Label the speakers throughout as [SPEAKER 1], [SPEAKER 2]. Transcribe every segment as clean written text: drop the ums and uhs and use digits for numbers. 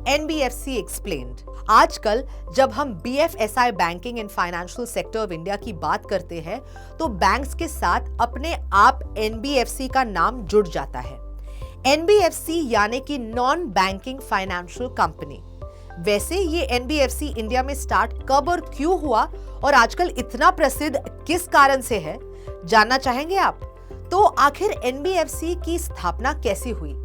[SPEAKER 1] NBFC explained. आजकल जब हम BFSI banking and financial sector of India की बात करते हैं तो बैंक्स के साथ अपने आप NBFC का नाम जुड़ जाता है। NBFC यानी कि नॉन बैंकिंग फाइनेंशियल कंपनी। वैसे ये NBFC इंडिया में स्टार्ट कब और क्यों हुआ और आजकल इतना प्रसिद्ध किस कारण से है, जानना चाहेंगे आप? तो आखिर NBFC की स्थापना कैसे हुई?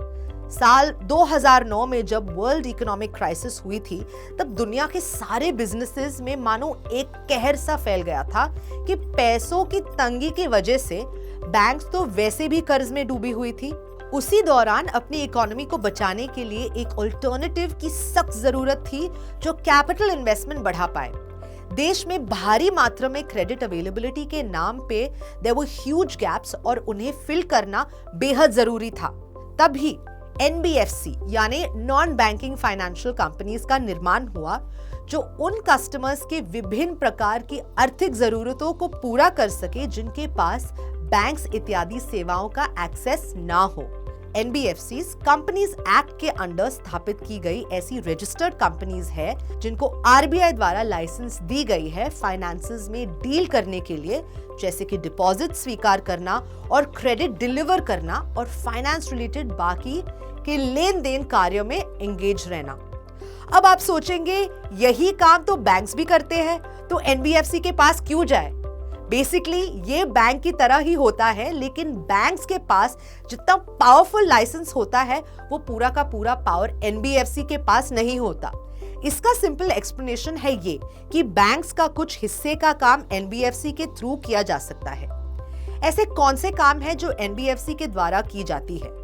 [SPEAKER 1] साल 2009 में जब वर्ल्ड इकोनॉमिक क्राइसिस हुई थी तब दुनिया के सारे बिजनेसेस में मानो एक कहर सा फैल गया था कि पैसों की तंगी की वजह से बैंक्स तो वैसे भी कर्ज में डूबी हुई थी। उसी दौरान अपनी इकोनॉमी को बचाने के लिए एक अल्टरनेटिव की सख्त जरूरत थी जो कैपिटल इन्वेस्टमेंट बढ़ा पाए। देश में भारी मात्रा में क्रेडिट अवेलेबिलिटी के नाम पे देयर वर ह्यूज गैप्स और उन्हें फिल करना बेहद जरूरी था। तभी NBFC यानी नॉन बैंकिंग फाइनेंशियल कंपनीज का निर्माण हुआ जो उन कस्टमर्स के विभिन्न प्रकार की आर्थिक जरूरतों को पूरा कर सके जिनके पास बैंक्स इत्यादि सेवाओं का एक्सेस ना हो। NBFCs कंपनीज एक्ट के अंडर स्थापित की गई ऐसी रजिस्टर्ड कंपनीज है जिनको RBI द्वारा लाइसेंस दी गई है फाइनेंसेस में डील करने के लिए, जैसे कि डिपॉजिट स्वीकार करना और क्रेडिट डिलीवर करना और फाइनेंस रिलेटेड बाकी के लेन देन कार्यों में एंगेज रहना। अब आप सोचेंगे यही काम तो बैंक्स भी करते हैं, तो NBFC के पास क्यों जाए? बेसिकली ये बैंक की तरह ही होता है, लेकिन बैंक्स के पास जितना पावरफुल लाइसेंस होता है वो पूरा का पूरा पावर NBFC के पास नहीं होता। इसका सिंपल एक्सप्लेनेशन है ये कि बैंक्स का कुछ हिस्से का काम NBFC के थ्रू किया जा सकता है। ऐसे कौन से काम है जो NBFC के द्वारा की जाती है?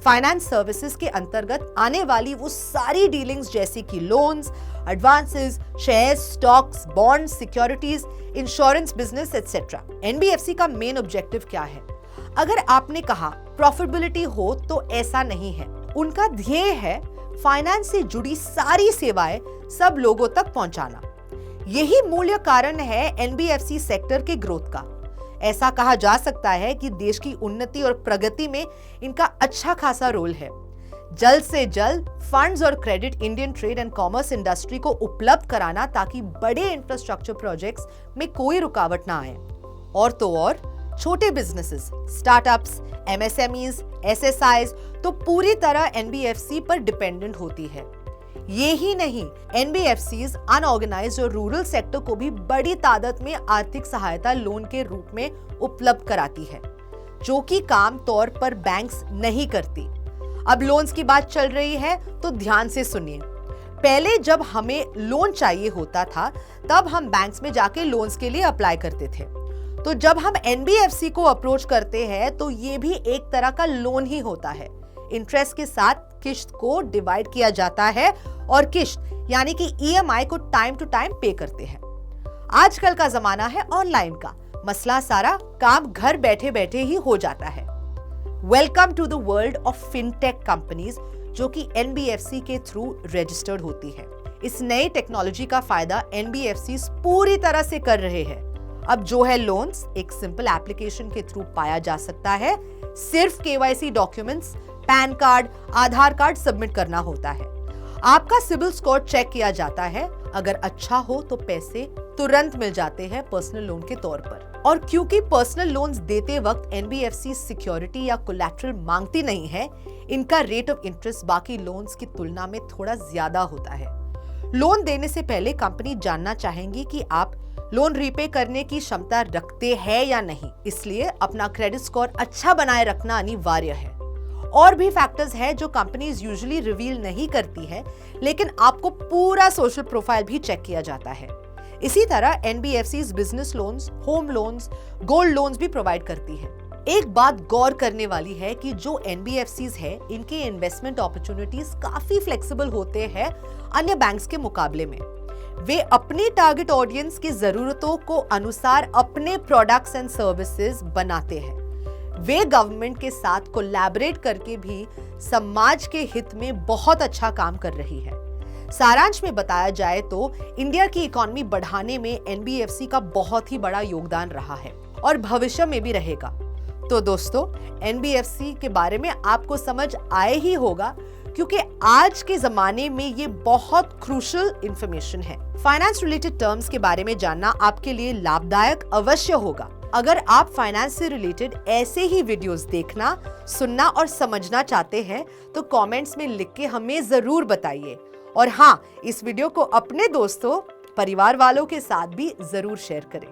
[SPEAKER 1] फाइनेंस सर्विसेज के अंतर्गत आने वाली वो सारी डीलिंग्स जैसे कि loans, advances, shares, stocks, bonds, securities, insurance business etcetera. NBFC का मेन ऑब्जेक्टिव क्या है? अगर आपने कहा प्रॉफिटेबिलिटी हो तो ऐसा नहीं है। उनका ध्येय है फाइनेंस से जुड़ी सारी सेवाएं सब लोगों तक पहुंचाना। यही मूल्य कारण है NBFC सेक्टर के ग्रोथ का। ऐसा कहा जा सकता है कि देश की उन्नति और प्रगति में इनका अच्छा खासा रोल है। जल्द से जल्द फंड्स और credit Indian trade and commerce industry को उपलब्ध कराना ताकि बड़े इंफ्रास्ट्रक्चर प्रोजेक्ट्स में कोई रुकावट ना आए। और तो और छोटे बिजनेसेस, स्टार्टअप्स, MSMEs, SSIs तो पूरी तरह NBFC पर डिपेंडेंट होती है। ये ही नहीं, NBFCs अनऑर्गेनाइज्ड और रूरल सेक्टर को भी बड़ी तादाद में आर्थिक सहायता लोन के रूप में उपलब्ध कराती है, जो कि काम तौर पर बैंक्स नहीं करती। अब लोन्स की बात चल रही है तो ध्यान से सुनिए। पहले जब हमें लोन चाहिए होता था तब हम बैंक्स में जाके लोन्स के लिए अप्लाई करते थे। तो जब हम NBFC को अप्रोच करते हैं तो ये भी एक तरह का लोन ही होता है। इंटरेस्ट के साथ किश्त को डिवाइड किया जाता है और किश्त यानी कि EMI को टाइम टू टाइम पे करते हैं। आजकल का जमाना है ऑनलाइन का, मसला सारा काम घर बैठे बैठे ही हो जाता है। Welcome to the world of fintech companies जो कि NBFC के थ्रू रजिस्टर्ड होती है। इस नई टेक्नोलॉजी का फायदा NBFCs पूरी तरह से कर रहे हैं। अब जो है लोन्स एक सिंपल एप्लीकेशन के थ्रू पाया जा सकता है। सिर्फ KYC डॉक्यूमेंट्स, पैन कार्ड, आधार कार्ड सबमिट करना होता है। आपका सिबिल स्कोर चेक किया जाता है। अगर अच्छा हो तो पैसे तुरंत मिल जाते हैं पर्सनल लोन के तौर पर। और क्योंकि पर्सनल लोन्स देते वक्त NBFC सिक्योरिटी या कोलैटरल मांगती नहीं है, इनका रेट ऑफ इंटरेस्ट बाकी लोन्स की तुलना में थोड़ा ज्यादा होता है। लोन देने से पहले कंपनी जानना चाहेंगी कि आप लोन रीपे करने की क्षमता रखते हैं या नहीं, इसलिए अपना क्रेडिट स्कोर अच्छा बनाए रखना अनिवार्य है। और भी फैक्टर्स हैं जो कंपनीज यूजुअली रिवील नहीं करती है, लेकिन आपको पूरा सोशल प्रोफाइल भी चेक किया जाता है। इसी तरह NBFCs business loans, home loans, gold loans भी प्रोवाइड करती है। एक बात गौर करने वाली है कि जो NBFCs है, इनके इन्वेस्टमेंट अपॉर्चुनिटीज काफी फ्लेक्सिबल होते हैं अन्य बैंक्स के मुकाबले में। वे अपनी टारगेट ऑडियंस की जरूरतों को अनुसार अपने प्रोडक्ट्स एंड सर्विसेज बनाते हैं। वे गवर्नमेंट के साथ कोलैबोरेट करके भी समाज के हित में बहुत अच्छा काम कर रही है। सारांश में बताया जाए तो इंडिया की इकोनॉमी बढ़ाने में NBFC का बहुत ही बड़ा योगदान रहा है और भविष्य में भी रहेगा। तो दोस्तों, NBFC के बारे में आपको समझ आए ही होगा। क्योंकि आज के जमाने में ये बहुत क्रूशियल इंफॉर्मेशन है। फाइनेंस रिलेटेड टर्म्स के बारे में जानना आपके लिए लाभदायक अवश्य होगा। अगर आप फाइनेंस से रिलेटेड ऐसे ही वीडियोस देखना, सुनना और समझना चाहते हैं तो कमेंट्स में लिख के हमें जरूर बताइए। और हाँ, इस वीडियो को अपने दोस्तों, परिवार वालों के साथ भी जरूर शेयर करें।